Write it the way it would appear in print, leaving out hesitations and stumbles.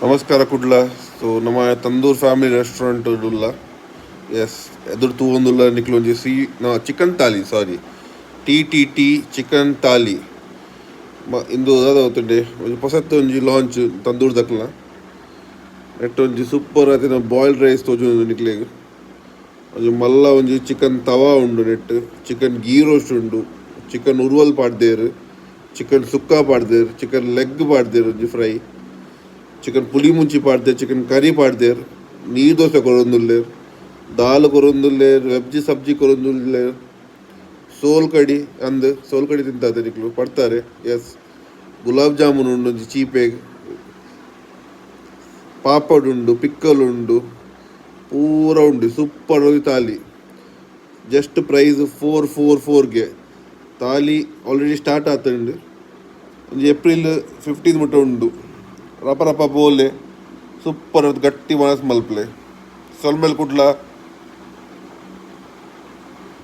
ನಮಸ್ಕಾರ ಕುಡ್ಲ. ಸೊ ನಮ್ಮ tandoor family restaurant ಉಲ್ಲ. ಎಸ್ ಎದುರು ತೂವೊಂದುಲ್ಲ ನಿಕ್ಲು ಒಂಜಿ ಚಿಕನ್ ತಾಲಿ, ಸಾರಿ, ಟಿ ಚಿಕನ್ ತಾಲಿ ಇಂದು ದಾದ ಹೋಗ್ತಂಡೆ ಒಂಜಿ ಹೊಸತ್ತು ಒಂಜಿ ಲಾಂಚ್ ತಂದೂರ್ ದಕ್ಲ. ನೆಟ್ ಒಂಜಿ ಸೂಪರ್ ಆತಿನ ಬಾಯ್ಲ್ಡ್ ರೈಸ್ ತೋಜು ನಿಕ್ಲೆಗ್. ಒಂಜಿ ಮಲ್ಲ ಒಂಜಿ ಚಿಕನ್ ತವಾ ಉಂಡು, ನೆಟ್ ಚಿಕನ್ ಗೀ ರೋಸ್ಟ್ ಉಂಡು, ಚಿಕನ್ ಉರುವಲ್ ಪಾಡ್ದೇರು, ಚಿಕನ್ ಸುಕ್ಕ ಪಾಡ್ದೇರು, ಚಿಕನ್ ಲೆಗ್ ಪಾಡ್ದೇರು ಒಂಜಿ ಫ್ರೈ, ಚಿಕನ್ ಪುಲಿ ಮುಂಚಿ ಪಾಡ್ದೇರು, ಚಿಕನ್ ಕರಿ ಪಾಡ್ದೇರು, ನೀರು ದೋಸೆ ಕೊರೊಂದುಲ್ಲೇರು, ದಾಲ್ ಕೊರೊಂದುಲ್ಲೇರು, ವೆಜ್ಜಿ ಸಬ್ಜಿ ಕೊರೊಂದುಲ್ಲೇರು, ಸೋಲ್ ಕಡಿ ಸೋಲ್ ಕಡಿ ತಿಂತಾರೆ ನಿಕ್ಲು ಪಡ್ತಾರೆ. ಎಸ್, ಗುಲಾಬ್ ಜಾಮೂನ್ ಉಂಡು ಒಂಜಿ ಚೀಪೆಗ್, ಪಾಪಡ್ ಉಂಡು, ಪಿಕ್ಕಲ್ ಉಂಡು, ಪೂರ ಉಂಡು. ಸೂಪರ್ ತಾಲಿ. ಜಸ್ಟ್ ಪ್ರೈಸ್ 444ಗೆ ತಾಲಿ ಆಲ್ರೆಡಿ ಸ್ಟಾರ್ಟ್ ಆತುಂಡು. ಒಂಜಿ ಏಪ್ರಿಲ್ 15 ಮುಟ್ಟ ಉಂಡು. ರಪ ರಪ ಬೋಲೆ ಸೂಪರ್ ಗಟ್ಟಿ ಮನಸ್ ಮಲ್ಪಲೆ ಸೊಲ್ಮೇಲೆ ಕುಡ್ಲ